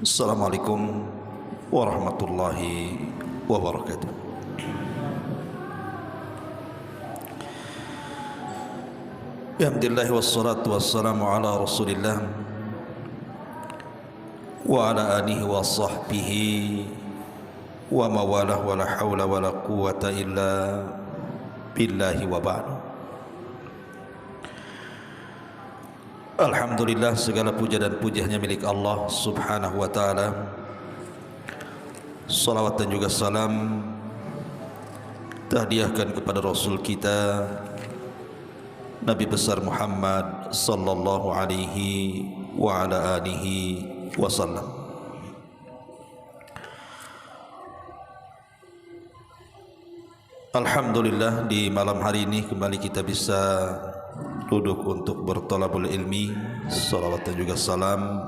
Assalamualaikum warahmatullahi wabarakatuh. Alhamdulillah wassalatu wassalamu ala Rasulillah wa ala alihi wa sahbihi wa mawalah wa la hawla wa la quwwata illa billahi wa ba'du. Alhamdulillah, segala puja dan pujiannya milik Allah subhanahu wa ta'ala. Salawat dan juga salam tahdiahkan kepada Rasul kita Nabi besar Muhammad sallallahu alaihi wa ala alihi wasallam. Alhamdulillah, di malam hari ini kembali kita bisa duduk untuk bertolabul ilmi. Salawat dan juga salam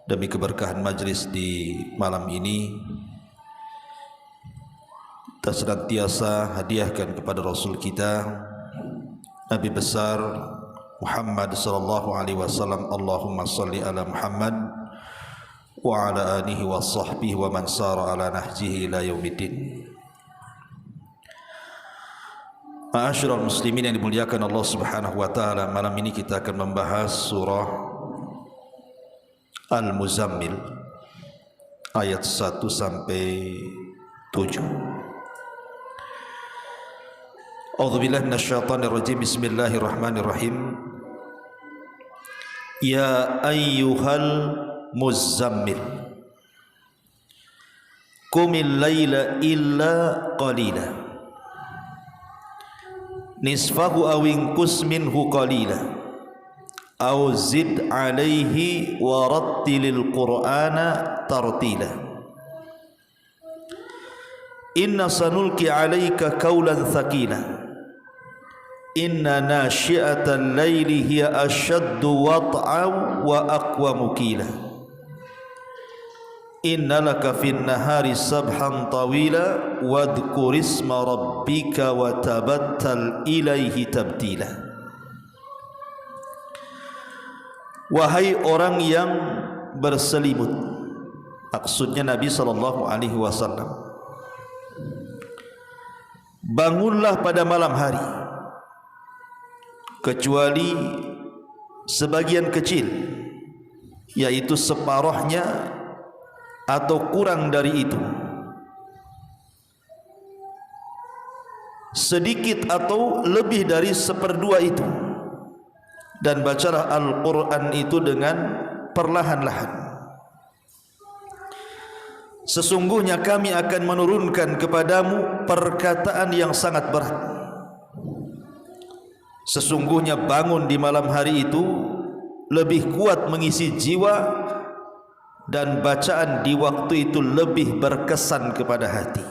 demi keberkahan majlis di malam ini kita senantiasa hadiahkan kepada Rasul kita Nabi besar Muhammad sallallahu alaihi wasallam. Allahumma salli ala Muhammad wa ala alihi wa sahbihi wa man sara ala nahjihi ila yaumiddin. Ma'asyiral muslimin yang dimuliakan Allah subhanahu wa ta'ala, malam ini kita akan membahas surah Al-Muzammil ayat 1 sampai 7. A'udzubillahi minasyaitonir rajim. Bismillahirrahmanirrahim. Ya ayyuhal muzammil qumil laila illa qalila nisfahu aw inqus minhu qalila aw zid alaihi wa rattilil qur'ana tartila. Inna sanulqi alaika qawlan thaqila inna nashi'atal laili hiya ashaddu wat'an wa aqwamu qila inna laka fin nahari sabhan tawila wadhkur isma rabbika wa tabattal ilaihi tabtila. Wahai orang yang berselimut, maksudnya Nabi sallallahu alaihi wasallam, bangunlah pada malam hari kecuali sebagian kecil, yaitu separuhnya atau kurang dari itu, sedikit atau lebih dari seperdua itu, dan bacalah Al-Quran itu dengan perlahan-lahan. Sesungguhnya kami akan menurunkan kepadamu perkataan yang sangat berat. Sesungguhnya bangun di malam hari itu lebih kuat mengisi jiwa, dan bacaan di waktu itu lebih berkesan kepada hati.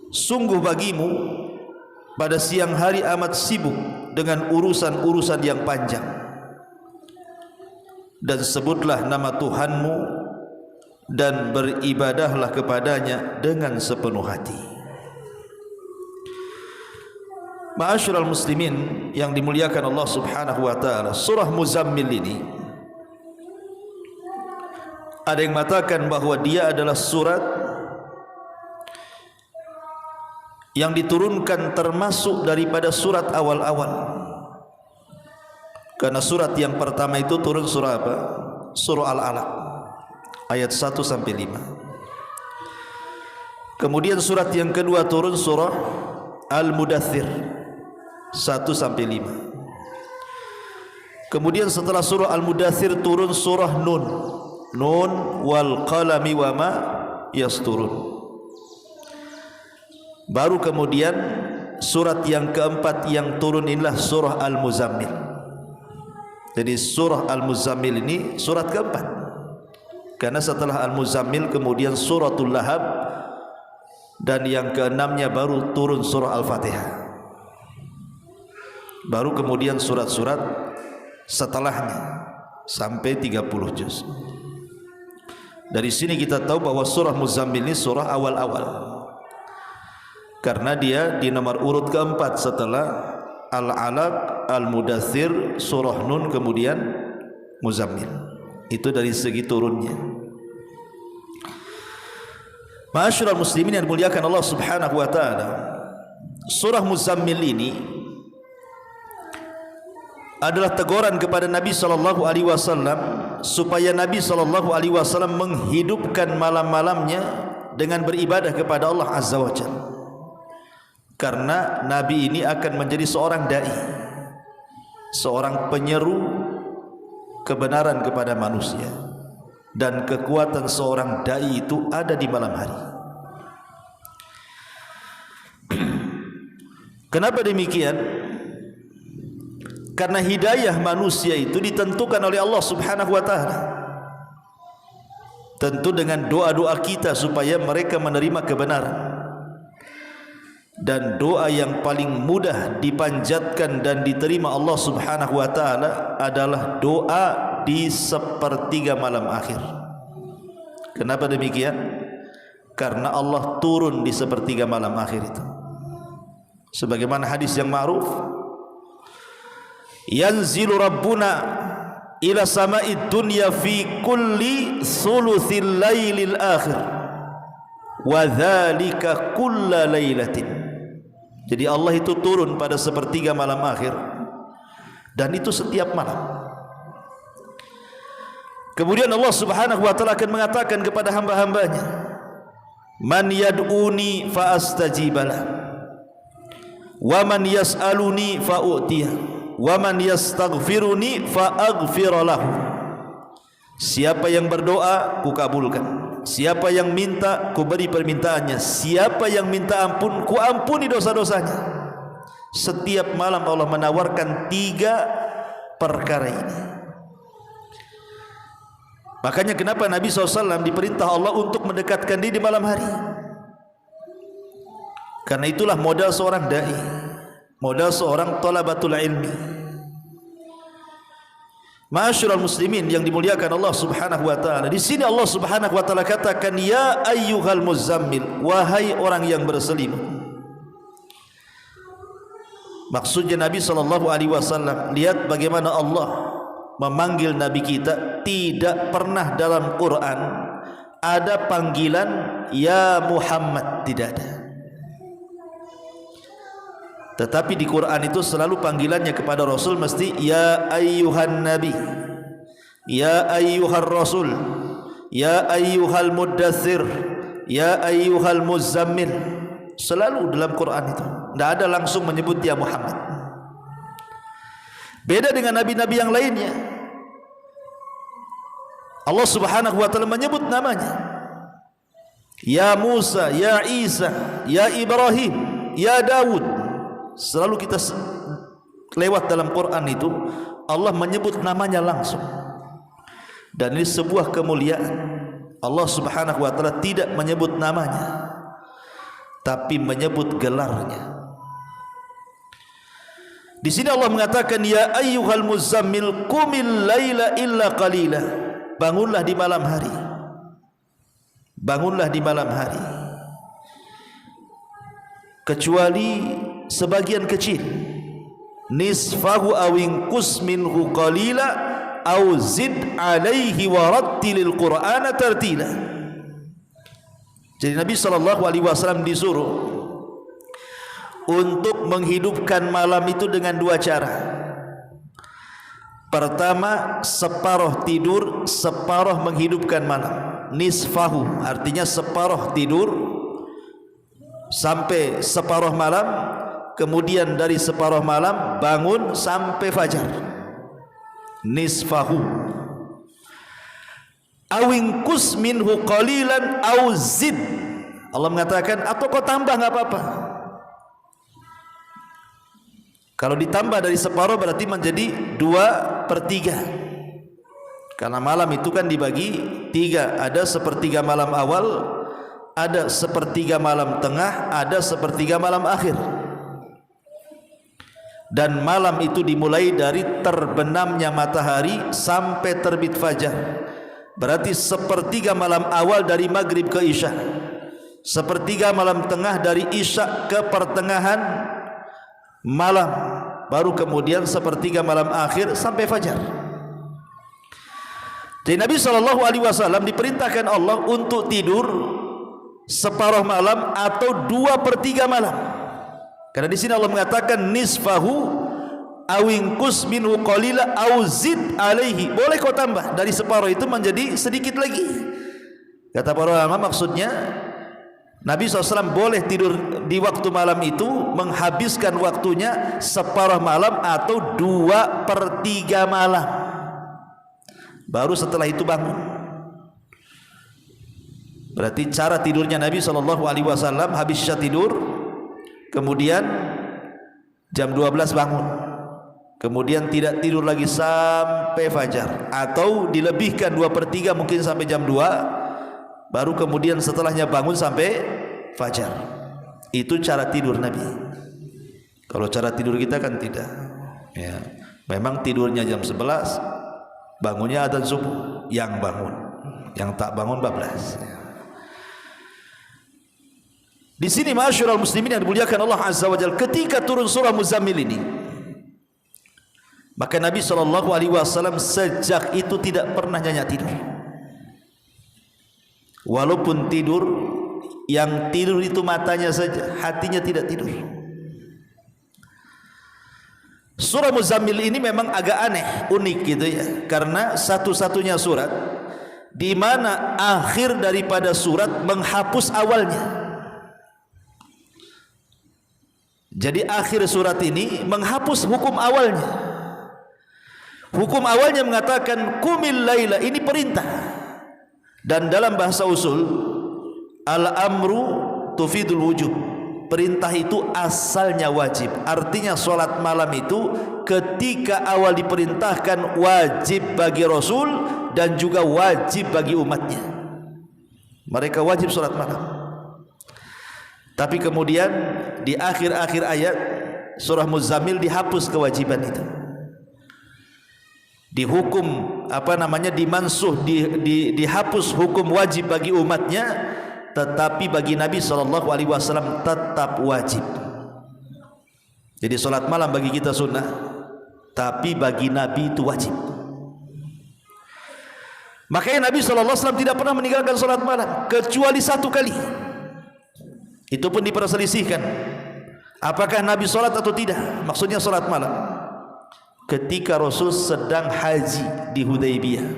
Sungguh bagimu pada siang hari amat sibuk dengan urusan-urusan yang panjang, dan sebutlah nama Tuhanmu dan beribadahlah kepadanya dengan sepenuh hati. Ma'asyiral muslimin yang dimuliakan Allah subhanahu wa ta'ala, surah Muzammil ini ada yang mengatakan bahwa dia adalah surat yang diturunkan termasuk daripada surat awal-awal. Karena surat yang pertama itu turun surah apa? Surah Al-Alaq ayat 1 sampai 5. Kemudian surat yang kedua turun surah Al-Mudaththir 1 sampai 5. Kemudian setelah surah Al-Mudaththir turun surah Nun wal qalami wa ma yasturun. Baru kemudian surat yang keempat yang turun inilah surah Al-Muzammil. Jadi surah Al-Muzammil ini surat keempat, karena setelah Al-Muzammil kemudian suratul Lahab, dan yang keenamnya baru turun surah Al-Fatihah. Baru kemudian surat-surat setelahnya sampai 30 juz. Dari sini kita tahu bahwa surah Muzammil ini surah awal-awal, karena dia di nomor urut keempat setelah Al-Alaq, Al-Mudaththir, surah Nun, kemudian Muzammil. Itu dari segi turunnya. Ma'asyiral muslimin yang dimuliakan Allah Subhanahu wa taala, surah Muzammil ini adalah teguran kepada Nabi sallallahu alaihi wasallam supaya Nabi sallallahu alaihi wasallam menghidupkan malam-malamnya dengan beribadah kepada Allah Azza wa Jalla. Karena Nabi ini akan menjadi seorang dai, seorang penyeru kebenaran kepada manusia, dan kekuatan seorang dai itu ada di malam hari. Kenapa demikian? Karena hidayah manusia itu ditentukan oleh Allah Subhanahu wa taala. Tentu dengan doa-doa kita supaya mereka menerima kebenaran. Dan doa yang paling mudah dipanjatkan dan diterima Allah Subhanahu wa taala adalah doa di sepertiga malam akhir. Kenapa demikian? Karena Allah turun di sepertiga malam akhir itu. Sebagaimana hadis yang ma'ruf, yanzilu rabbuna ila sama'id dunya fi kulli thuluthil lailil akhir wa dzalika kulla lailatin. Jadi Allah itu turun pada sepertiga malam akhir, dan itu setiap malam. Kemudian Allah Subhanahu wa taala akan mengatakan kepada hamba-hambanya, man yad'uni fa astajibalah wa man yas'aluni fa u'tiyah wa man yastaghfiruni fa aghfiralahu. Siapa yang berdoa ku kabulkan, siapa yang minta ku beri permintaannya, siapa yang minta ampun ku ampuni dosa-dosanya. Setiap malam Allah menawarkan 3 perkara ini. Makanya kenapa Nabi SAW diperintah Allah untuk mendekatkan diri di malam hari? Karena itulah modal seorang dai, modal seorang talabatul ilmi. Ma'asyiral muslimin yang dimuliakan Allah Subhanahu wa taala, di sini Allah Subhanahu wa taala katakan, ya ayyuhal muzammil, wahai orang yang berselimut. Maksudnya Nabi sallallahu alaihi wasallam, lihat bagaimana Allah memanggil Nabi kita. Tidak pernah dalam Quran ada panggilan ya Muhammad, tidak ada. Tetapi di Quran itu selalu panggilannya kepada Rasul mesti ya ayyuhan nabi, ya ayyuhar rasul, ya ayyuhal muddathir, ya ayyuhal muzammil. Selalu dalam Quran itu, tidak ada langsung menyebut ya Muhammad. Beda dengan nabi-nabi yang lainnya, Allah Subhanahu wa taala menyebut namanya. Ya Musa, ya Isa, ya Ibrahim, ya Daud. Selalu kita lewat dalam Quran itu Allah menyebut namanya langsung. Dan ini sebuah kemuliaan. Allah Subhanahu wa taala tidak menyebut namanya, tapi menyebut gelarnya. Di sini Allah mengatakan ya ayyuhal muzammil qumil laila illa qalila. Bangunlah di malam hari. Bangunlah di malam hari. Kecuali sebagian kecil. Nisfahu awinqus minhu qalila aw zid alaihi warattilil qur'ana tartila. Jadi Nabi sallallahu alaihi wasallam disuruh untuk menghidupkan malam itu dengan 2 cara. Pertama, separuh tidur, separuh menghidupkan malam. Nisfahu artinya separuh tidur sampai separuh malam, kemudian dari separuh malam bangun sampai fajar. Nisfahu awinqus minhu qalilan aw zid. Allah mengatakan atau kau tambah enggak apa-apa. Kalau ditambah dari separuh berarti menjadi 2/3. Karena malam itu kan dibagi 3, ada sepertiga malam awal, ada sepertiga malam tengah, ada sepertiga malam akhir. Dan malam itu dimulai dari terbenamnya matahari sampai terbit fajar. Berarti sepertiga malam awal dari maghrib ke isya, sepertiga malam tengah dari isya ke pertengahan malam, baru kemudian sepertiga malam akhir sampai fajar. Jadi Nabi SAW diperintahkan Allah untuk tidur separuh malam atau 2/3 malam. Karena di sini Allah mengatakan nisfahu awingkus minhu qalila au zid alaihi. Boleh kau tambah dari separuh itu menjadi sedikit lagi. Kata para ulama maksudnya Nabi SAW boleh tidur di waktu malam itu, menghabiskan waktunya separuh malam atau 2/3 malam. Baru setelah itu bangun. Berarti cara tidurnya Nabi SAW, habis isya tidur, kemudian jam 12 bangun, kemudian tidak tidur lagi sampai fajar, atau dilebihkan 2/3 mungkin sampai jam 2, baru kemudian setelahnya bangun sampai fajar. Itu cara tidur Nabi. Kalau cara tidur kita kan tidak ya. Memang tidurnya jam 11, bangunnya adzan subuh, yang bangun, yang tak bangun bablas. Di sini ma'asyiral muslimin yang dimuliakan Allah Azza wa Jalla, ketika turun surah Muzammil ini, maka Nabi SAW sejak itu tidak pernah nyenyak tidur. Walaupun tidur, yang tidur itu matanya saja, hatinya tidak tidur. Surah Muzammil ini memang agak aneh, unik gitu ya, karena satu-satunya surat di mana akhir daripada surat menghapus awalnya. Jadi akhir surat ini menghapus hukum awalnya. Hukum awalnya mengatakan qumil laila, ini perintah. Dan dalam bahasa usul, al-amru tufidul wujub. Perintah itu asalnya wajib. Artinya solat malam itu ketika awal diperintahkan wajib bagi Rasul dan juga wajib bagi umatnya. Mereka wajib solat malam. Tapi kemudian di akhir-akhir ayat surah Muzammil dihapus kewajiban itu. Dihukum dimansuh, dihapus hukum wajib bagi umatnya, tetapi bagi Nabi SAW tetap wajib. Jadi solat malam bagi kita sunnah, tapi bagi Nabi itu wajib. Makanya Nabi SAW tidak pernah meninggalkan solat malam kecuali 1 kali. Itu pun diperselisihkan apakah Nabi sholat atau tidak, maksudnya sholat malam, ketika Rasul sedang haji di Hudaybiyah.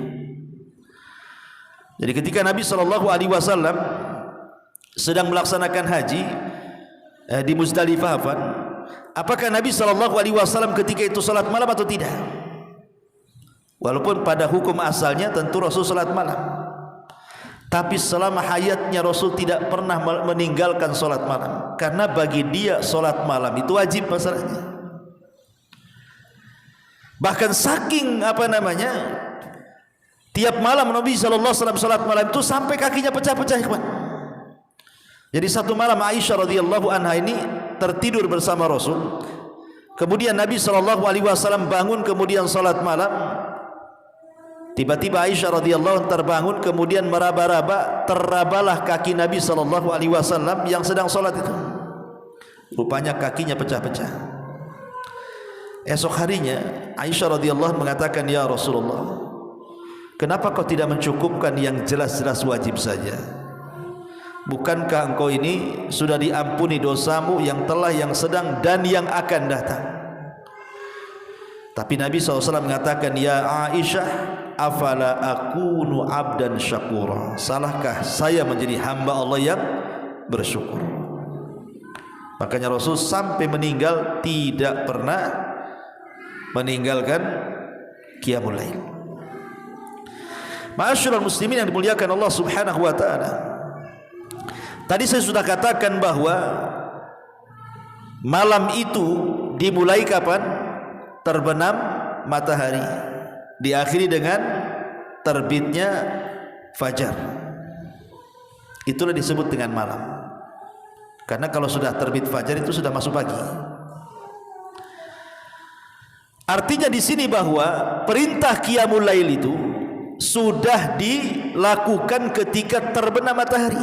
Jadi ketika Nabi SAW sedang melaksanakan haji di Muzdalifah, apakah Nabi SAW ketika itu sholat malam atau tidak? Walaupun pada hukum asalnya tentu Rasul sholat malam, tapi selama hayatnya Rasul tidak pernah meninggalkan solat malam, karena bagi dia solat malam itu wajib masalahnya. Bahkan saking tiap malam Nabi SAW solat malam itu sampai kakinya pecah-pecah. Jadi satu malam Aisyah radhiyallahu anha ini tertidur bersama Rasul, kemudian Nabi SAW bangun kemudian solat malam. Tiba-tiba Aisyah radhiyallahu anha terbangun, kemudian meraba-raba, terabalah kaki Nabi SAW yang sedang sholat itu. Rupanya kakinya pecah-pecah. Esok harinya Aisyah radhiyallahu anha mengatakan, ya Rasulullah, kenapa kau tidak mencukupkan yang jelas-jelas wajib saja? Bukankah engkau ini sudah diampuni dosamu yang telah, yang sedang, dan yang akan datang? Tapi Nabi SAW mengatakan, ya Aisyah, afala akunu abdan syakura, salahkah saya menjadi hamba Allah yang bersyukur? Makanya Rasul sampai meninggal tidak pernah meninggalkan qiyamul lail. Ma'asyiral muslimin yang dimuliakan Allah Subhanahu wa taala, tadi saya sudah katakan bahwa malam itu dimulai kapan? Terbenam matahari, diakhiri dengan terbitnya fajar. Itulah disebut dengan malam. Karena kalau sudah terbit fajar itu sudah masuk pagi. Artinya di sini bahwa perintah qiyamul lail itu sudah dilakukan ketika terbenam matahari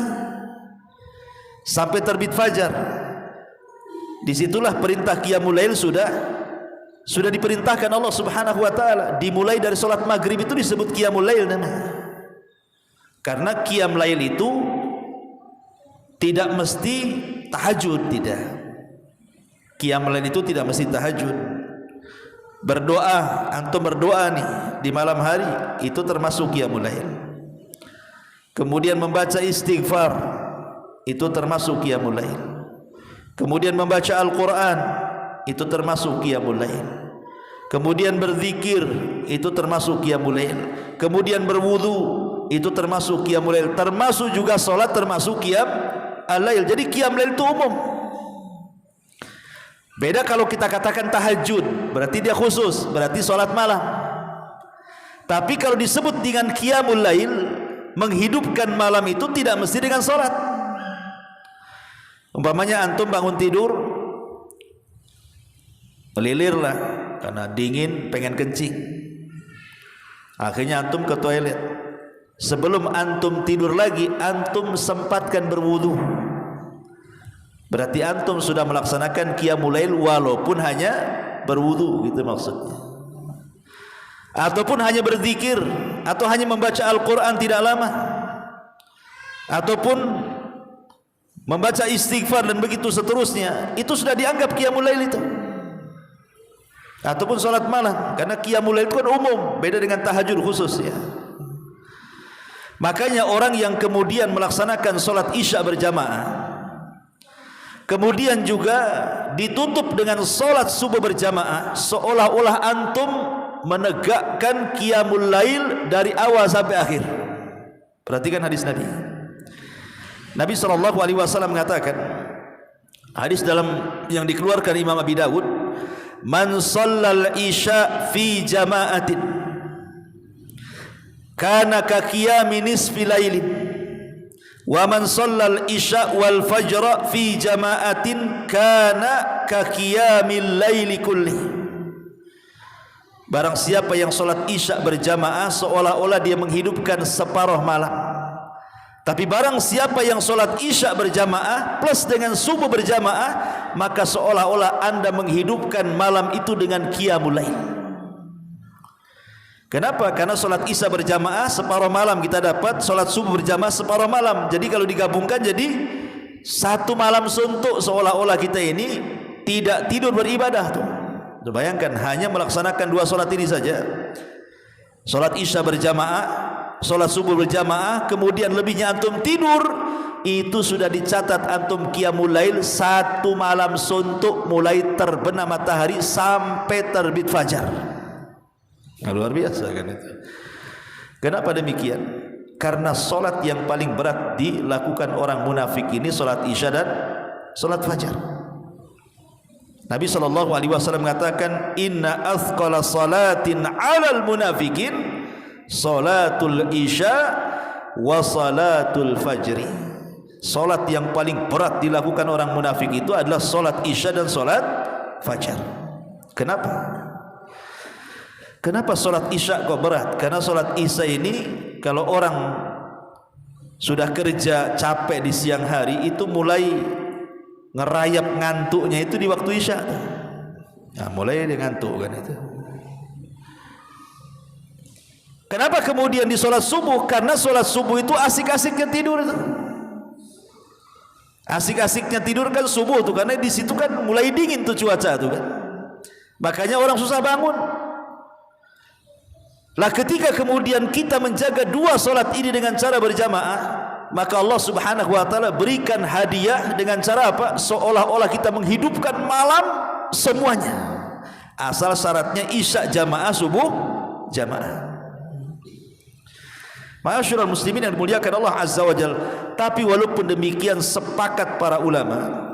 sampai terbit fajar. Disitulah perintah qiyamul lail sudah Sudah diperintahkan Allah Subhanahu wa taala, dimulai dari salat maghrib itu disebut qiyamul lail namanya. Karena qiyam lail itu tidak mesti tahajud, tidak. Qiyam lail itu tidak mesti tahajud. Berdoa, antum berdoa nih di malam hari, itu termasuk qiyamul lail. Kemudian membaca istighfar, itu termasuk qiyamul lail. Kemudian membaca Al-Quran, itu termasuk qiyamul lail. Kemudian berzikir, itu termasuk qiyamul lail. Kemudian berwudu, itu termasuk qiyamul lail. Termasuk juga salat, termasuk qiyam al-lail. Jadi qiyam lail itu umum. Beda kalau kita katakan tahajud, berarti dia khusus, berarti salat malam. Tapi kalau disebut dengan qiyamul lail, menghidupkan malam itu tidak mesti dengan salat. Umpamanya antum bangun tidur, melilirlah karena dingin, pengen kencing. Akhirnya antum ke toilet. Sebelum antum tidur lagi, antum sempatkan berwudu. Berarti antum sudah melaksanakan qiyamul lail walaupun hanya berwudu, gitu maksudnya. Ataupun hanya berzikir, atau hanya membaca Al-Quran tidak lama, ataupun membaca istighfar dan begitu seterusnya, itu sudah dianggap qiyamul lail itu. Ataupun salat malam, karena qiyamul lail itu kan umum, beda dengan tahajud khusus ya. Makanya orang yang kemudian melaksanakan salat isya berjamaah, kemudian juga ditutup dengan salat subuh berjamaah, seolah-olah antum menegakkan qiyamul lail dari awal sampai akhir. Perhatikan hadis Nabi. Nabi SAW mengatakan, hadis dalam yang dikeluarkan Imam Abi Dawud, man shallal isya fi jama'atin kana ka qiyami nisfi lailin wa man shallal isya wal fajra fi jama'atin kana ka qiyamil laili kulli. Barang siapa yang salat isya berjamaah, seolah-olah dia menghidupkan separuh malam. Tapi barang siapa yang salat isya berjamaah plus dengan subuh berjamaah, maka seolah-olah anda menghidupkan malam itu dengan qiyamul lail. Kenapa? Karena salat isya berjamaah separuh malam kita dapat, salat subuh berjamaah separuh malam. Jadi kalau digabungkan jadi satu malam suntuk, seolah-olah kita ini tidak tidur beribadah tuh. Bayangkan hanya melaksanakan dua salat ini saja. Salat isya berjamaah, salat subuh berjamaah, kemudian lebihnya antum tidur, itu sudah dicatat antum qiyamul lail satu malam suntuk, mulai terbenam matahari sampai terbit fajar. Nah, luar biasa kan itu. Kenapa demikian? Karena salat yang paling berat dilakukan orang munafik ini salat isya dan salat fajar. Nabi SAW mengatakan, inna athqala salatin 'alal munafikin salatul isya wa salatul fajri. Salat yang paling berat dilakukan orang munafik itu adalah salat isya dan salat fajar. Kenapa? Kenapa salat isya kok berat? Karena salat isya ini kalau orang sudah kerja capek di siang hari, itu mulai ngerayap ngantuknya itu di waktu isya. Nah, mulai dia ngantuk kan itu. Kenapa kemudian di sholat subuh? Karena sholat subuh itu asik-asiknya tidur itu. Asik-asiknya tidur kan subuh tuh, karena di situ kan mulai dingin tuh cuaca tuh kan. Makanya orang susah bangun. Lah ketika kemudian kita menjaga dua sholat ini dengan cara berjamaah, maka Allah Subhanahu wa taala berikan hadiah dengan cara apa? Seolah-olah kita menghidupkan malam semuanya. Asal syaratnya isya jamaah, subuh jamaah. Ma'asyiral muslimin yang dimuliakan Allah Azza wa Jalla. Tapi walaupun demikian, sepakat para ulama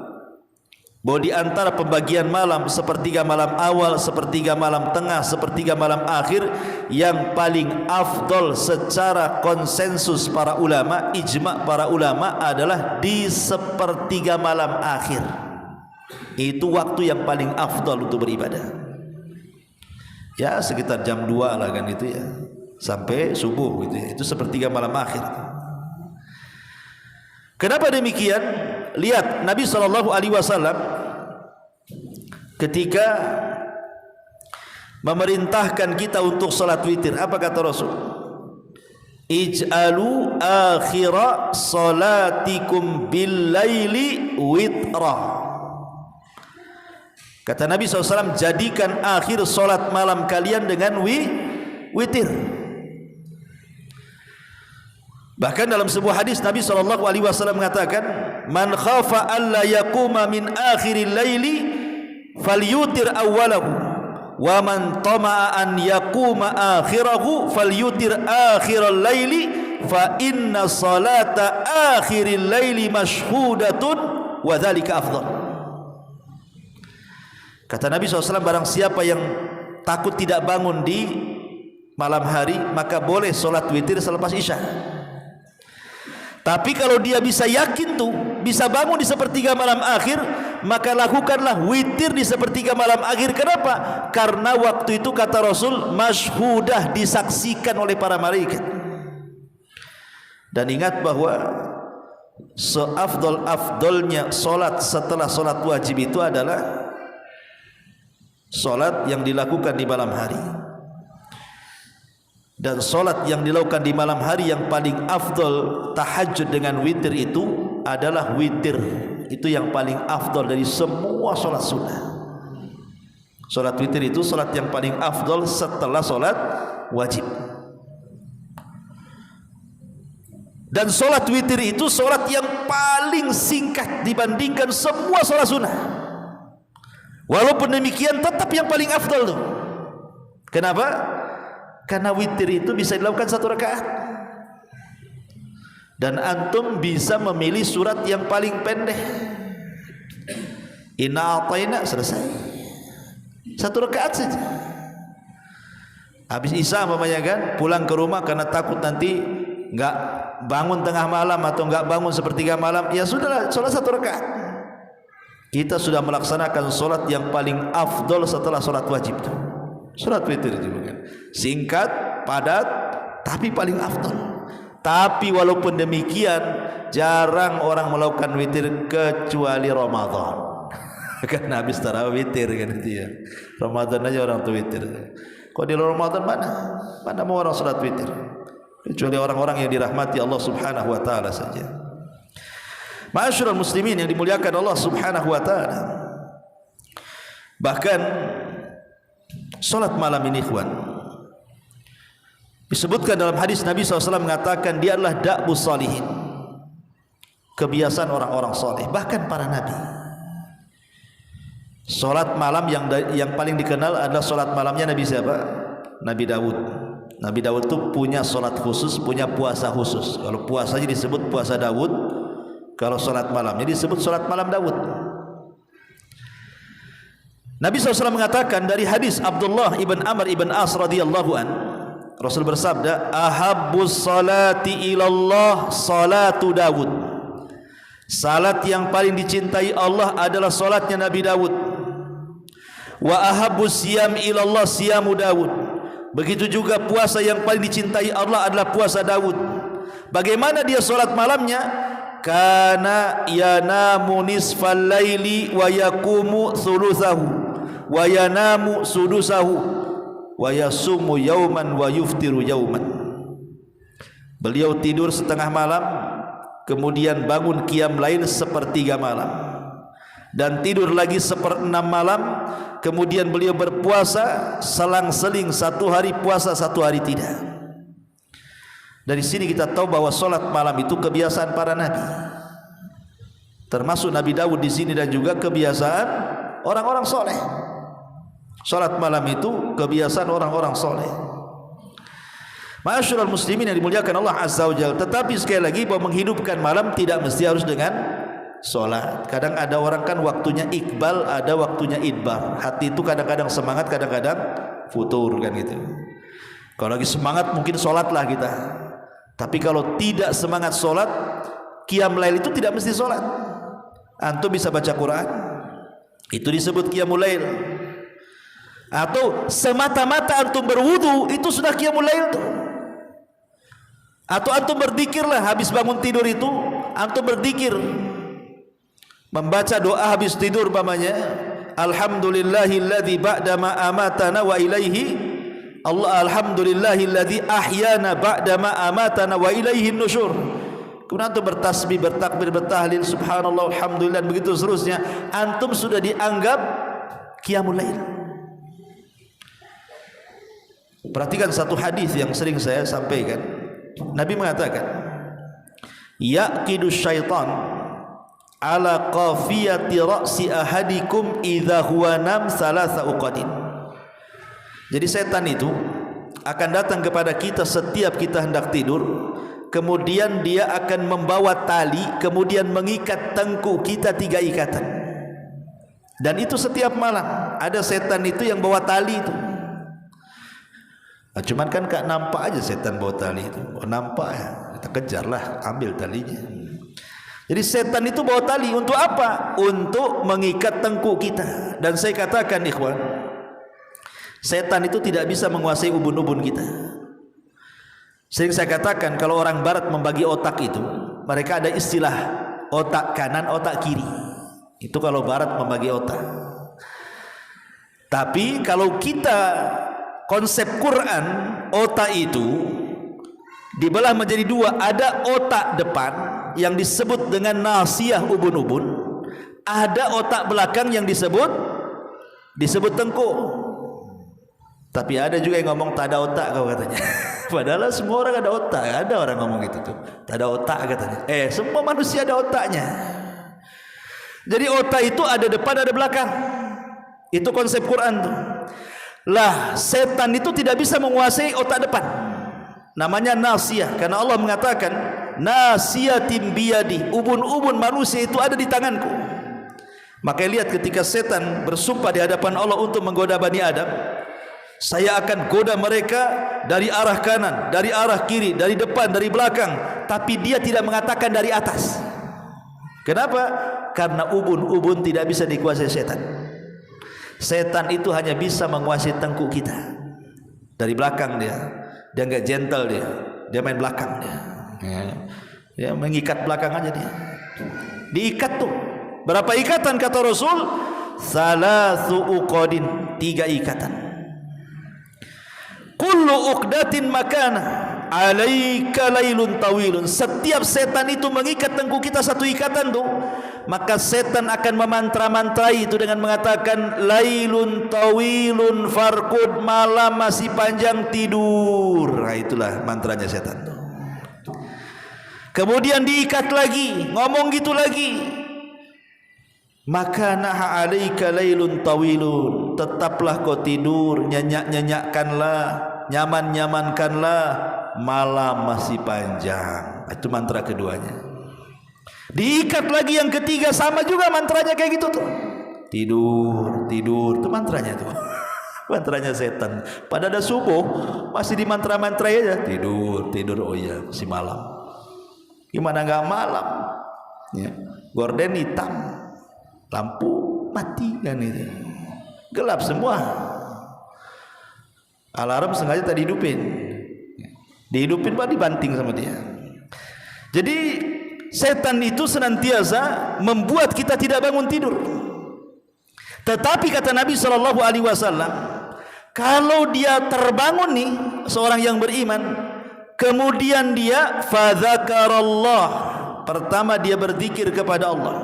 bahwa di antara pembagian malam, sepertiga malam awal, sepertiga malam tengah, sepertiga malam akhir, yang paling afdol secara konsensus para ulama, ijma' para ulama adalah di sepertiga malam akhir. Itu waktu yang paling afdol untuk beribadah. Ya sekitar jam 2 lah kan itu ya, sampai subuh gitu ya. Itu sepertiga malam akhir. Kenapa demikian? Lihat Nabi SAW ketika memerintahkan kita untuk salat witir. Apa kata Rasul? Ij'alu akhira salatikum bil laili witra. Kata Nabi SAW, jadikan akhir solat malam kalian dengan witir. Bahkan dalam sebuah hadis Nabi SAW mengatakan, man khafa alla yakuma min akhiril laili falyutir awwalahu, wa man tama'a an yakuma akhirahu falyutir akhiral laili, fa inna salata akhiril laili mashhudatun wa dhalika afdal. Kata Nabi SAW, barang siapa yang takut tidak bangun di malam hari, maka boleh solat witir selepas isya. Tapi kalau dia bisa yakin tuh, bisa bangun di sepertiga malam akhir, maka lakukanlah witir di sepertiga malam akhir. Kenapa? Karena waktu itu kata Rasul, masyhudah, disaksikan oleh para malaikat. Dan ingat bahwa seafdol-afdolnya solat setelah solat wajib itu adalah solat yang dilakukan di malam hari. Dan solat yang dilakukan di malam hari yang paling afdol, tahajud dengan witir, itu adalah witir. Itu yang paling afdol dari semua solat sunnah. Solat witir itu solat yang paling afdol setelah solat wajib. Dan solat witir itu solat yang paling singkat dibandingkan semua solat sunnah. Walaupun demikian tetap yang paling afdal tuh. Kenapa? Karena witir itu bisa dilakukan 1 rakaat. Dan antum bisa memilih surat yang paling pendek. Inna a'tayna, selesai. 1 rakaat saja. Habis isya mamanya kan, pulang ke rumah karena takut nanti enggak bangun tengah malam atau enggak bangun sepertiga malam, ya sudahlah, salat 1 rakaat. Kita sudah melaksanakan solat yang paling afdol setelah solat wajib itu. Solat witir juga kan, singkat, padat, tapi paling afdol. Tapi walaupun demikian, jarang orang melakukan witir kecuali Ramadan. Karena habis tarawih witir kan itu ya. Ramadan aja orang tuh witir. Kok di Ramadan mana mau orang solat witir? Kecuali orang-orang yang dirahmati Allah Subhanahu wa taala saja. Ma'asyiral muslimin yang dimuliakan Allah Subhanahu wa taala. Bahkan salat malam ini ikhwan, disebutkan dalam hadis Nabi SAW mengatakan dia adalah da'bus salihin, kebiasaan orang-orang soleh, bahkan para nabi. Salat malam yang paling dikenal adalah salat malamnya Nabi siapa? Nabi Daud. Nabi Daud itu punya salat khusus, punya puasa khusus. Kalau puasanya disebut puasa Daud, kalau salat malamnya disebut salat malam Daud. Nabi SAW mengatakan dari hadis Abdullah ibn Amr ibn As radhiyallahu an, Rasul bersabda, ahabbus salati ilallah salatu Daud. Salat yang paling dicintai Allah adalah salatnya Nabi Daud. Wa ahabbus siyam ilallah siyamu Daud. Begitu juga puasa yang paling dicintai Allah adalah puasa Daud. Bagaimana dia salat malamnya? Kana yanamu nisfal laili wa yaqumu thuluthahu wa yanamu sudusahu wa yasumu yauman wa yuftiru yauman. Beliau tidur setengah malam, kemudian bangun qiyam lail sepertiga malam, dan tidur lagi 1/6 malam, kemudian beliau berpuasa selang-seling, 1 hari puasa 1 hari tidak. Dari sini kita tahu bahwa solat malam itu kebiasaan para nabi, termasuk Nabi Daud di sini, dan juga kebiasaan orang-orang soleh. Solat malam itu kebiasaan orang-orang soleh. Ma'asyiral muslimin yang dimuliakan Allah Azza wa Jalla. Tetapi sekali lagi bahwa menghidupkan malam tidak mesti harus dengan solat. Kadang ada orang kan waktunya iqbal, ada waktunya idbar. Hati itu kadang-kadang semangat, kadang-kadang futur kan gitu. Kalau lagi semangat mungkin solatlah kita. Tapi kalau tidak semangat solat, qiyam lail itu tidak mesti solat. Antum bisa baca Quran, itu disebut qiyamul lail. Atau semata-mata antum berwudu, itu sudah qiyamul lail tuh. Atau antum berzikirlah habis bangun tidur itu, antum berzikir, membaca doa habis tidur umpamanya, alhamdulillahilladzi ba'da ma amatana wa ilaihi alhamdulillahilladzi ahyana ba'da ma amatana wa ilaihi nusyur. Kemudian antum bertasbih, bertakbir, bertahlil, subhanallah, alhamdulillah, begitu seterusnya. Antum sudah dianggap qiyamul lail. Perhatikan satu hadis yang sering saya sampaikan. Nabi mengatakan, yaqidu syaitan ala qafiyati ra'si ahadikum idza huwa nam salasa uqadin. Jadi setan itu akan datang kepada kita setiap kita hendak tidur. Kemudian dia akan membawa tali, kemudian mengikat tengkuk kita 3 ikatan. Dan itu setiap malam ada setan itu yang bawa tali itu. Nah, cuman kan gak nampak aja setan bawa tali itu. Oh, nampak ya, kita kejarlah, ambil talinya. Jadi setan itu bawa tali untuk apa? Untuk mengikat tengkuk kita. Dan saya katakan ikhwan, setan itu tidak bisa menguasai ubun-ubun kita. Sering saya katakan kalau orang barat membagi otak itu, mereka ada istilah otak kanan, otak kiri. Itu kalau barat membagi otak. Tapi kalau kita konsep Quran, otak itu dibelah menjadi 2. Ada otak depan yang disebut dengan nasiyah ubun-ubun, ada otak belakang yang disebut tengkuk. Tapi ada juga yang ngomong tak ada otak kau katanya. Padahal semua orang ada otak. Ada orang ngomong gitu tuh, tak ada otak katanya. Semua manusia ada otaknya. Jadi otak itu ada depan, ada belakang. Itu konsep Quran tuh. Lah, setan itu tidak bisa menguasai otak depan. Namanya nasiyah, karena Allah mengatakan nasiyatin biyadi, ubun-ubun manusia itu ada di tanganku. Maka lihat ketika setan bersumpah di hadapan Allah untuk menggoda Bani Adam, saya akan goda mereka dari arah kanan, dari arah kiri, dari depan, dari belakang. Tapi dia tidak mengatakan dari atas. Kenapa? Karena ubun-ubun tidak bisa dikuasai setan. Setan itu hanya bisa menguasai tengkuk kita. Dari belakang dia enggak gentle dia main belakang dia mengikat belakang aja dia. Diikat tuh. Berapa ikatan kata Rasul? Salasu uqadin, 3 ikatan. Kullu uqdatin makana alaika lailun tawilun. Setiap setan itu mengikat tengkuk kita 1 ikatan tuh, maka setan akan memantra-mantrai itu dengan mengatakan lailun tawilun farqud, malam masih panjang, tidur. Nah, itulah mantranya setan tuh. Kemudian diikat lagi, ngomong gitu lagi, maka naha alaika lailun tawilun, tetaplah kau tidur, nyenyak-nyenyakkanlah, nyaman-nyamankanlah, malam masih panjang. Itu mantra keduanya. Diikat lagi yang ketiga, sama juga mantranya kayak gitu tuh. Tidur, tidur, itu mantranya tuh. Mantranya setan. Pada ada subuh masih di mantra-mantra aja. Tidur, tidur, oh iya masih malam. Gimana nggak malam? Ya. Gorden hitam, lampu mati kan itu, gelap semua. Alarm sengaja tadi dihidupin pak, dibanting sama dia. Jadi setan itu senantiasa membuat kita tidak bangun tidur. Tetapi kata Nabi SAW, kalau dia terbangun nih seorang yang beriman, kemudian dia fadzakarallah, pertama dia berzikir kepada Allah,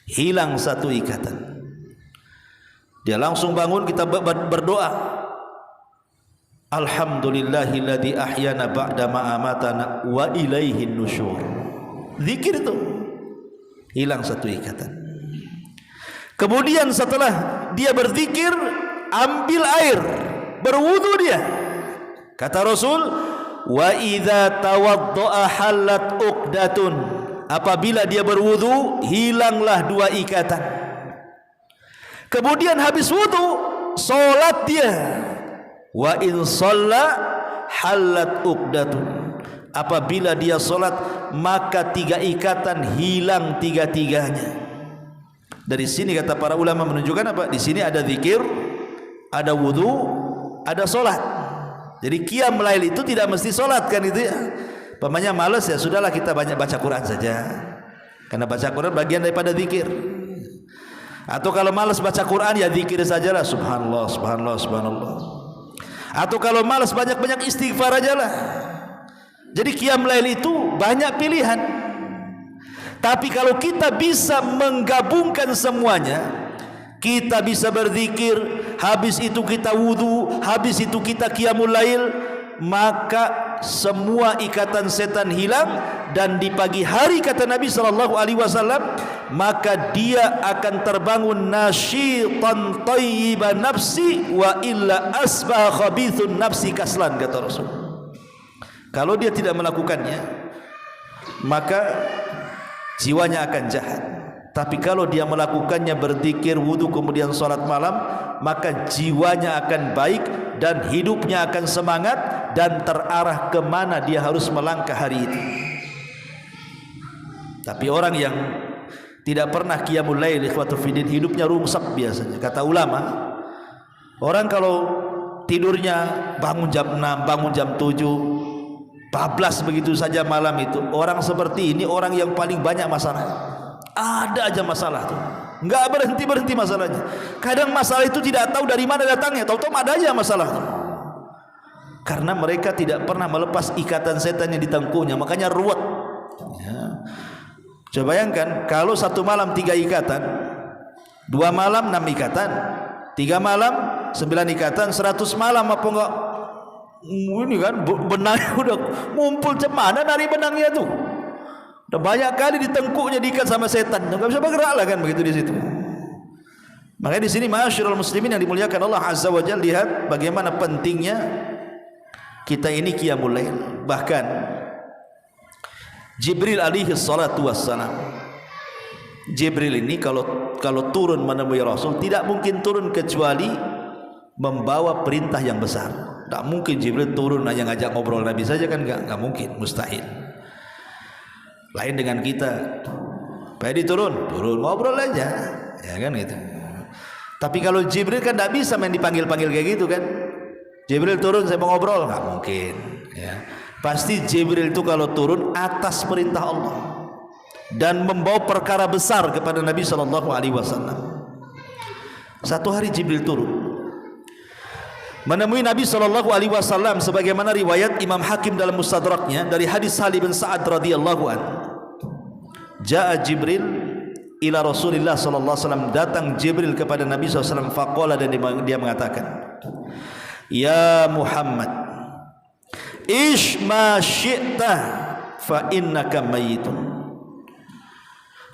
hilang 1 ikatan. Dia langsung bangun, kita berdoa, alhamdulillahilladzi ahyana ba'da ma amatana wa ilaihin nusyur. Zikir itu hilang 1 ikatan. Kemudian setelah dia berzikir, ambil air, berwudu dia. Kata Rasul, wa idza tawaddaa halat uqdatun, apabila dia berwudu hilanglah 2 ikatan. Kemudian habis wudu salat dia, wa in shalla halat uqdatun, apabila dia salat maka 3 ikatan hilang 3-tiganya. Dari sini kata para ulama menunjukkan apa? Di sini ada zikir, ada wudu, ada salat. Jadi qiyam lail itu tidak mesti salat kan itu ya. Pamannya malas ya sudahlah kita banyak baca Quran saja. Karena baca Quran bagian daripada zikir. Atau kalau malas baca Quran, ya zikir sajalah, subhanallah, subhanallah, subhanallah. Atau kalau malas banyak-banyak istighfar ajalah. Jadi qiyam lail itu banyak pilihan. Tapi kalau kita bisa menggabungkan semuanya, kita bisa berzikir, habis itu kita wudu, habis itu kita qiyamul lail, maka semua ikatan setan hilang. Dan di pagi hari kata Nabi SAW, maka dia akan terbangun nasyitan tayyiban nafsi, wa illa asbah khabithun nafsi kaslan, kata Rasul. Kalau dia tidak melakukannya, maka jiwanya akan jahat. Tapi kalau dia melakukannya, berzikir, wudu, kemudian salat malam, maka jiwanya akan baik dan hidupnya akan semangat dan terarah ke mana dia harus melangkah hari itu. Tapi orang yang tidak pernah qiyamul lail, ikhwatu fiddin, hidupnya rungsek biasanya. Kata ulama, orang kalau tidurnya bangun jam 6, bangun jam 7, bablas begitu saja malam itu, orang seperti ini orang yang paling banyak masalah. Ada aja masalah tuh, enggak berhenti masalahnya. Kadang masalah itu tidak tahu dari mana datangnya, tahu-tahu ada aja masalah tuh. Karena mereka tidak pernah melepas ikatan setan yang ditengkuhnya, makanya ruwet ya. Coba bayangkan kalau satu malam 3 ikatan, 2 malam 6 ikatan, 3 malam 9 ikatan, 100 malam apa enggak? Ini kan benangnya udah ngumpul, cemana nari benangnya tuh. Udah banyak kali ditengkuknya diikat sama setan, enggak bisa bergerak lah kan begitu di situ. Makanya di sini ma'asyiral muslimin yang dimuliakan Allah Azza wa Jalla, lihat bagaimana pentingnya kita ini qiyamul lail. Bahkan Jibril alaihi salatu wassalam, Jibril ini kalau turun menemui Rasul, tidak mungkin turun kecuali membawa perintah yang besar. Tak mungkin Jibril turun hanya ngajak ngobrol Nabi saja kan, enggak mungkin, mustahil. Lain dengan kita, Pak Edi turun ngobrol aja, ya kan gitu. Tapi kalau Jibril kan tidak bisa main dipanggil-panggil kayak gitu kan. Jibril turun, saya mau ngobrol, nggak mungkin ya. Pasti Jibril itu kalau turun atas perintah Allah dan membawa perkara besar kepada Nabi SAW. Satu hari Jibril turun menemui Nabi SAW, sebagaimana riwayat Imam Hakim dalam Mustadraknya dari hadis Salim bin Sa'ad radhiyallahu anhu. Ja'a Jibril ila Rasulillah SAW, datang Jibril kepada Nabi SAW, faqala, dan dia mengatakan, ya Muhammad, ish ma syi'ta fa innaka mayyitun,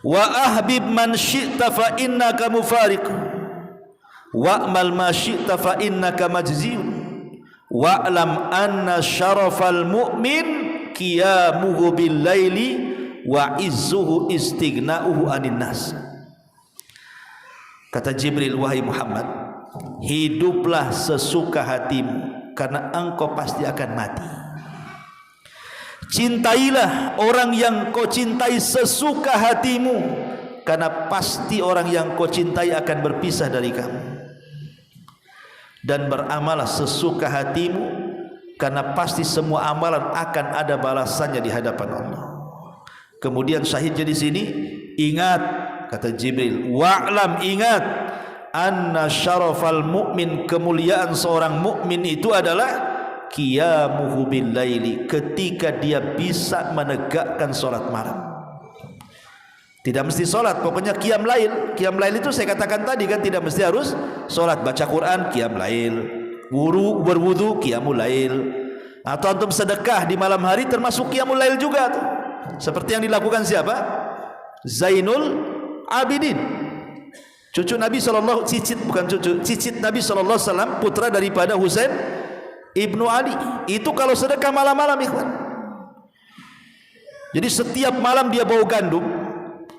wa ahbib man syi'ta fa innaka mufariq, wa'mal ma syi'ta fa innaka majziyun, wa'lam anna syarafal mu'min qiyamuhu bil laili wa izzuhu istighna'uhu anin nas. Kata Jibril, wahai Muhammad, hiduplah sesuka hatimu karena engkau pasti akan mati. Cintailah orang yang kau cintai sesuka hatimu, karena pasti orang yang kau cintai akan berpisah dari kamu. Dan beramallah sesuka hatimu, karena pasti semua amalan akan ada balasannya di hadapan Allah. Kemudian syahidnya di sini, ingat, kata Jibril, wa'lam, ingat, anna syarafal mu'min, kemuliaan seorang mukmin itu adalah qiyamuhu bil laili, ketika dia bisa menegakkan salat malam. Tidak mesti salat, pokoknya qiyam lail. Qiyam lail itu saya katakan tadi kan, tidak mesti harus salat, baca Quran qiyam lail, berwudu qiyamul lail, atau antum sedekah di malam hari termasuk qiyamul lail juga tuh. Seperti yang dilakukan siapa? Zainul Abidin, cucu Nabi sallallahu, cicit Nabi sallallahu alaihi wasallam, putra daripada Husain ibnu Ali. Itu kalau sedekah malam-malam, ikhwan. Jadi setiap malam dia bawa gandum,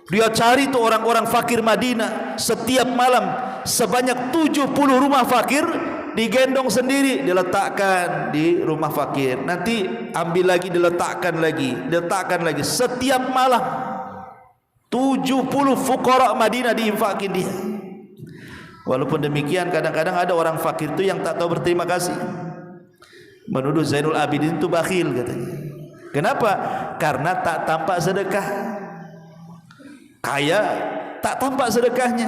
dia cari tuh orang-orang fakir Madinah. Setiap malam sebanyak 70 rumah fakir digendong sendiri, diletakkan di rumah fakir. Nanti ambil lagi, diletakkan lagi. Setiap malam 70 fuqara Madinah diinfakin dia. Walaupun demikian, kadang-kadang ada orang fakir itu yang tak tahu berterima kasih, menuduh Zainul Abidin itu bakhil katanya. Kenapa? Karena tak tampak sedekah. Kaya tak tampak sedekahnya.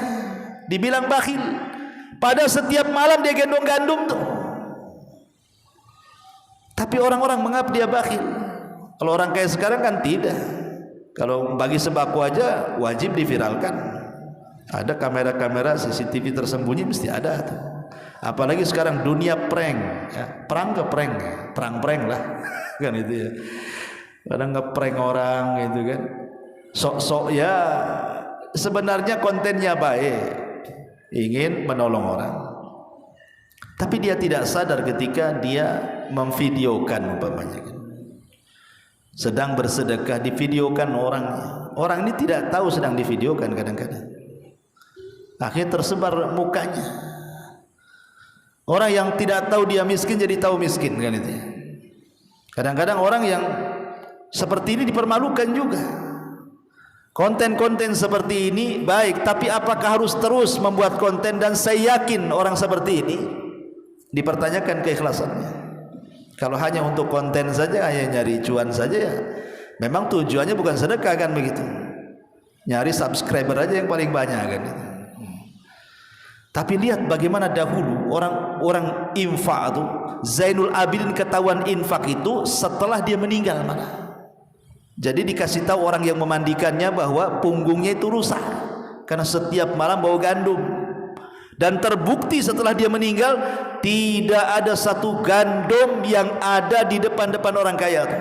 dibilang bakhil. Pada setiap malam dia gendong gandum tuh. Tapi orang-orang menganggap dia bakhil. Kalau orang kaya sekarang kan tidak. Kalau bagi sembako aja wajib diviralkan. Ada kamera-kamera CCTV tersembunyi mesti ada tuh. Apalagi sekarang dunia prank, ya. Perang ke prank, ya. Perang-prank lah, kan itu ya. Kadang ngeprank orang gitu kan. Sok-sok ya sebenarnya kontennya baik, ingin menolong orang. Tapi dia tidak sadar ketika dia memvideokan umpamanya kan. Sedang bersedekah divideokan orangnya. Orang ini tidak tahu sedang divideokan kadang-kadang. Akhirnya tersebar mukanya. Orang yang tidak tahu dia miskin jadi tahu miskin kan itu. Kadang-kadang orang yang seperti ini dipermalukan juga. Konten-konten seperti ini baik, tapi apakah harus terus membuat konten? Dan saya yakin orang seperti ini dipertanyakan keikhlasannya. Kalau hanya untuk konten saja, hanya nyari cuan saja ya, memang tujuannya bukan sedekah kan begitu. Nyari subscriber aja yang paling banyak kan. Tapi lihat bagaimana dahulu orang infak itu, Zainul Abidin ketahuan infak itu setelah dia meninggal mana. Jadi dikasih tahu orang yang memandikannya bahwa punggungnya itu rusak karena setiap malam bawa gandum. Dan terbukti setelah dia meninggal tidak ada satu gandum yang ada di depan-depan orang kaya itu.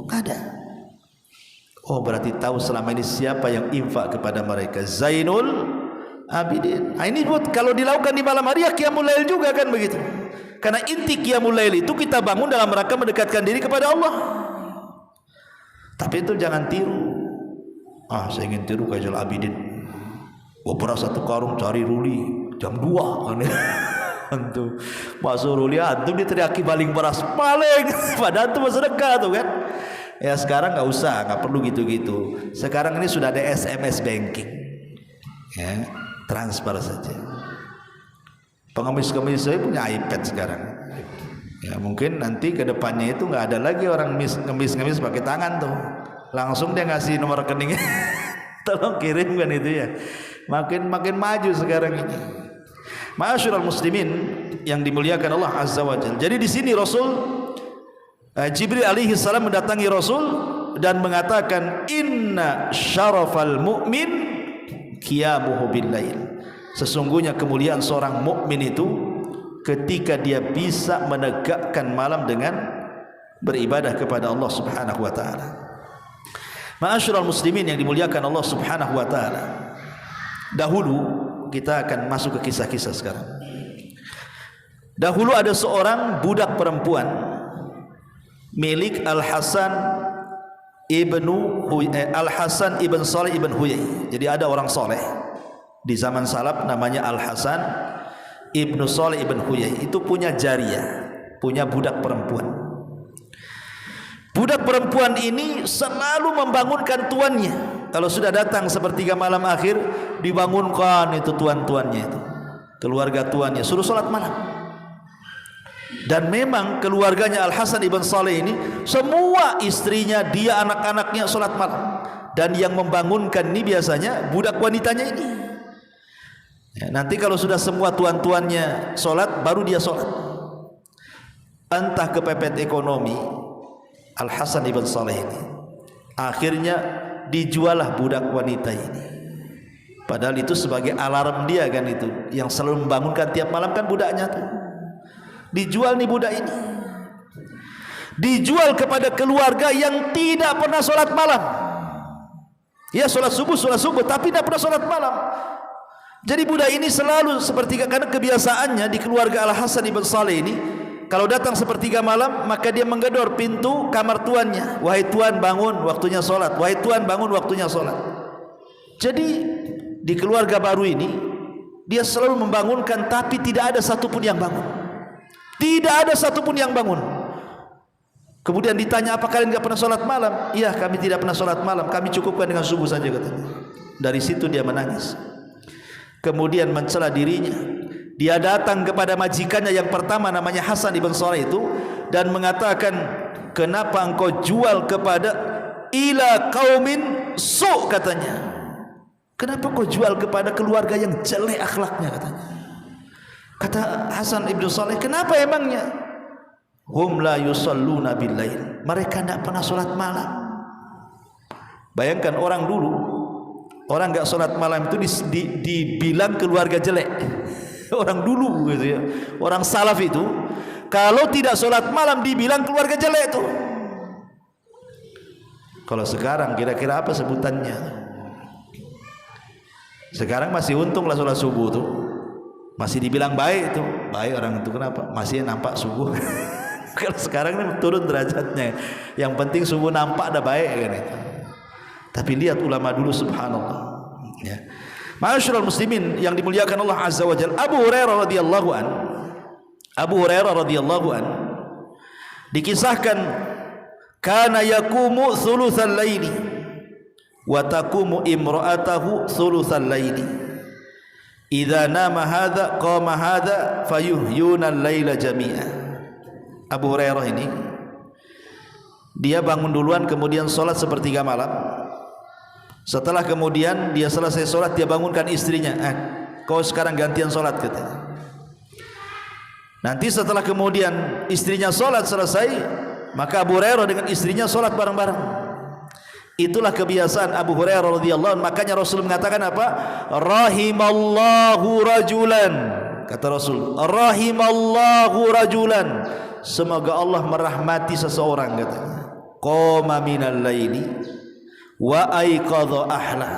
Ada. Oh berarti tahu selama ini siapa yang infak kepada mereka. Zainul Abidin. Nah, ini buat kalau dilakukan di malam hari ya qiyamul lail juga kan begitu. Karena inti qiyamul lail itu kita bangun dalam rangka mendekatkan diri kepada Allah. Tapi itu jangan tiru. Ah, saya ingin tiru kayak Zainul Abidin. Gua beras satu karung cari ruli jam 2 kan. Antum masuk ruli antum diteriaki baling beras paling padahal itu sedekah tuh kan. Ya sekarang enggak usah, enggak perlu gitu-gitu. Sekarang ini sudah ada SMS banking. Ya, transfer saja. Pengemis-kemis saya punya iPad sekarang. Ya mungkin nanti ke depannya itu enggak ada lagi orang ngemis-ngemis pakai tangan tuh. Langsung dia ngasih nomor rekeningnya. Tolong kirimkan itu ya. Makin maju sekarang ini. Ma'asyiral muslimin yang dimuliakan Allah Azza wa Jalla. Jadi di sini Rasul Jibril alaihi salam mendatangi Rasul dan mengatakan inna syarafal mu'min qiyamuhu bil lail. Sesungguhnya kemuliaan seorang mukmin itu ketika dia bisa menegakkan malam dengan beribadah kepada Allah Subhanahu wa taala. Ma'asyiral muslimin yang dimuliakan Allah Subhanahu wa taala. Dahulu kita akan masuk ke kisah-kisah sekarang. Dahulu ada seorang budak perempuan milik Al-Hasan ibn Salih ibn Huyai. Jadi ada orang soleh di zaman salaf namanya Al-Hasan ibn Salih ibn Huyai. Itu punya jariyah, punya budak perempuan. Budak perempuan ini selalu membangunkan tuannya. Kalau sudah datang sepertiga malam akhir, dibangunkan itu tuan-tuannya itu, keluarga tuannya, suruh sholat malam. Dan memang keluarganya Al-Hasan ibn Salih ini semua istrinya, dia, anak-anaknya sholat malam. Dan yang membangunkan ini biasanya budak wanitanya ini. Ya, nanti kalau sudah semua tuan-tuannya sholat, baru dia sholat. Entah kepepet ekonomi Al-Hasan ibn Salih ini, akhirnya dijualah budak wanita ini. Padahal itu sebagai alarm dia kan itu, yang selalu membangunkan tiap malam kan budaknya tuh. Dijual nih budak ini. Dijual kepada keluarga yang tidak pernah sholat malam. Ya sholat subuh tapi tidak pernah sholat malam. Jadi budak ini selalu sepertiga, karena kebiasaannya di keluarga Al-Hasan ibn Salih ini, kalau datang sepertiga malam maka dia menggedor pintu kamar tuannya. Wahai tuan bangun, waktunya sholat. Wahai tuan bangun, waktunya sholat. Jadi di keluarga baru ini dia selalu membangunkan, tapi tidak ada satupun yang bangun. Tidak ada satupun yang bangun. Kemudian ditanya, apa kalian tidak pernah sholat malam? Iya, kami tidak pernah sholat malam, kami cukupkan dengan subuh saja katanya. Dari situ dia menangis. Kemudian mencela dirinya. Dia datang kepada majikannya yang pertama namanya Hasan ibn Salih itu dan mengatakan, kenapa engkau jual kepada ila qaumin su, katanya, Kenapa kau jual kepada keluarga yang jelek akhlaknya, katanya. Kata Hasan Ibnu Saleh, kenapa emangnya? Hum la yusalluna bil lail. Mereka tidak pernah sholat malam. Bayangkan orang dulu, orang enggak sholat malam itu dibilang keluarga jelek. Orang dulu gitu ya. Orang salaf itu kalau tidak sholat malam dibilang keluarga jelek itu. Kalau sekarang kira-kira apa sebutannya? Sekarang masih untung lah sholat subuh tuh, masih dibilang baik tuh. Baik orang itu, kenapa? Masih nampak subuh. Kalau sekarang ini turun derajatnya. Yang penting subuh nampak dah baik kan itu. Tapi lihat ulama dulu, subhanallah ya. Ma'asyiral muslimin yang dimuliakan Allah azza wa jalla, Abu Hurairah radhiyallahu an dikisahkan kana yaqumu thulutsal laili wa taqumu imra'atahu thulutsal laili idza nama hadza qama hadza fayuhyuna al-laila jami'a. Abu Hurairah ini dia bangun duluan, kemudian sholat sepertiga malam. Setelah kemudian dia selesai sholat, dia bangunkan istrinya, kau sekarang gantian sholat, katanya. Nanti setelah kemudian istrinya sholat selesai, maka Abu Hurairah dengan istrinya sholat bareng-bareng. Itulah kebiasaan Abu Hurairah radhiyallahu anhu. Makanya Rasul mengatakan apa? Rahimallahu rajulan. Kata Rasul, rahimallahu rajulan. Semoga Allah merahmati seseorang, katanya. Qama minal laili wa aiqadha ahla.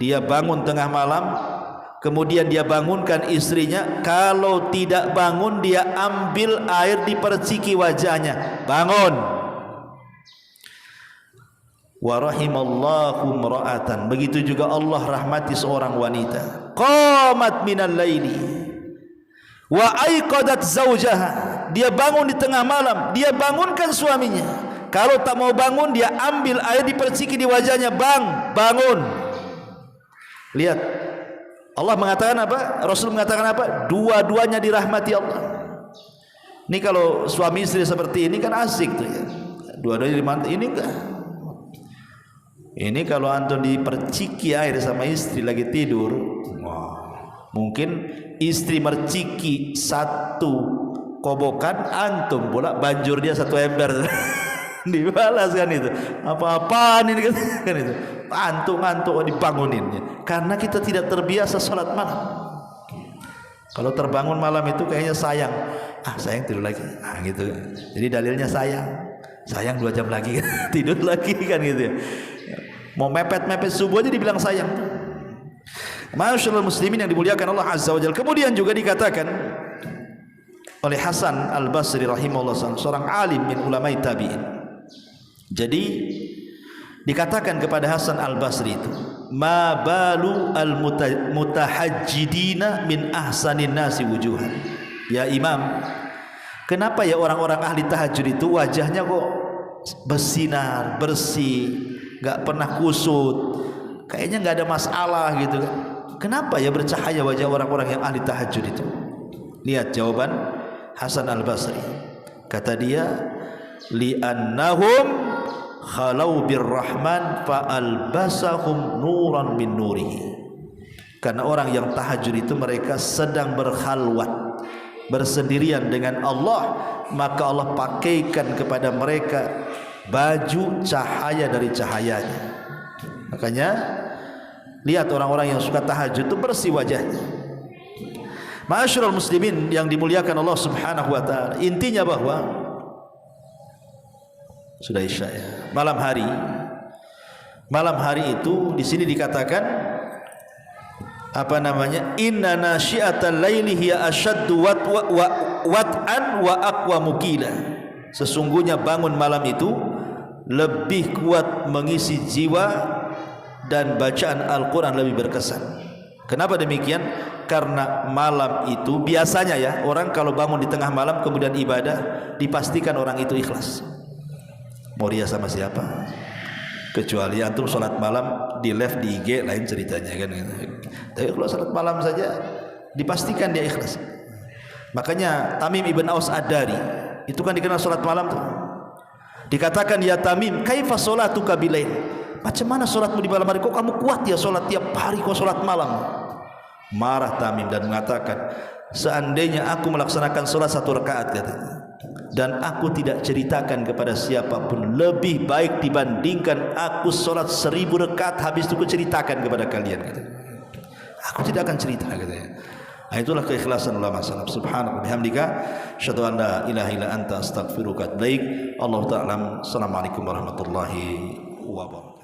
Dia bangun tengah malam, kemudian dia bangunkan istrinya. Kalau tidak bangun, dia ambil air diperciki wajahnya. Bangun. Wa rahimallahu imra'atan. Begitu juga Allah rahmati seorang wanita. Qamat minal laili wa aiqadat zaujaha. Dia bangun di tengah malam, dia bangunkan suaminya. Kalau tak mau bangun, dia ambil air diperciki di wajahnya. Bangun. Lihat, Allah mengatakan apa? Rasul mengatakan apa? Dua-duanya dirahmati Allah. Ini kalau suami istri seperti ini kan asik tuh ya. Dua-duanya dimantau. Ini enggak. Ini kalau antum diperciki air sama istri lagi tidur, mungkin istri merciki satu kobokan, antum pula banjur dia satu ember. Dibalas kan itu. Apa-apaan ini kan itu. Ngantuk dibangunin. Karena kita tidak terbiasa sholat malam. Kalau terbangun malam itu kayaknya sayang. Sayang tidur lagi. Gitu. Jadi dalilnya sayang 2 jam lagi tidur lagi kan gitu ya. Mau mepet-mepet subuh aja dibilang sayang. Masyaallah muslimin yang dimuliakan Allah azza wa jalla. Kemudian juga dikatakan oleh Hasan Al-Basri rahimahullah, seorang alim min ulama'i tabi'in. Jadi dikatakan kepada Hasan Al-Basri itu, ma balu al-mutahajjidina min ahsanin nasi wujuhan. Ya Imam, kenapa ya orang-orang ahli tahajud itu wajahnya kok bersinar, bersih, enggak pernah kusut, kayaknya enggak ada masalah gitu kan. Kenapa ya bercahaya wajah orang-orang yang ahli tahajud itu? Lihat jawaban Hasan Al-Basri. Kata dia, li'annahum khalau birrahman fa'albasahum nuran min nurihi. Karena orang yang tahajud itu mereka sedang berkhalwat, bersendirian dengan Allah, maka Allah pakaikan kepada mereka baju cahaya dari cahayanya. Makanya lihat orang-orang yang suka tahajud itu bersih wajahnya. Ma'asyiral muslimin yang dimuliakan Allah subhanahu wa ta'ala, intinya bahwa sudah isya ya. Malam hari itu di sini dikatakan apa namanya? Inna nasyi'atal laili hiya ashaddu wat'an wa aqwa mukila. Sesungguhnya bangun malam itu lebih kuat mengisi jiwa dan bacaan Al-Qur'an lebih berkesan. Kenapa demikian? Karena malam itu biasanya ya, orang kalau bangun di tengah malam kemudian ibadah, dipastikan orang itu ikhlas. Mau dia sama siapa? Kecuali antum sholat malam di live di IG lain ceritanya kan. Tapi kalau sholat malam saja dipastikan dia ikhlas. Makanya Tamim ibn Aus Ad-Dari itu kan dikenal sholat malam tuh. Dikatakan ya Tamim, kaifa salatuka bilail? Macam mana solatmu di malam hari? Kok kamu kuat ya solat tiap hari, kok solat malam? Marah Tamim dan mengatakan, seandainya aku melaksanakan solat 1 rakaat katanya, dan aku tidak ceritakan kepada siapapun, lebih baik dibandingkan aku solat 1000 rakaat habis itu aku ceritakan kepada kalian katanya. Aku tidak akan cerita katanya. Nah, itulah keikhlasan ulama salaf. Subhanallah bihamdika asyhadu an la ilaha illa anta astaghfiruka wa atubu ilaik. Allahu ta'ala. Assalamualaikum warahmatullahi wabarakatuh.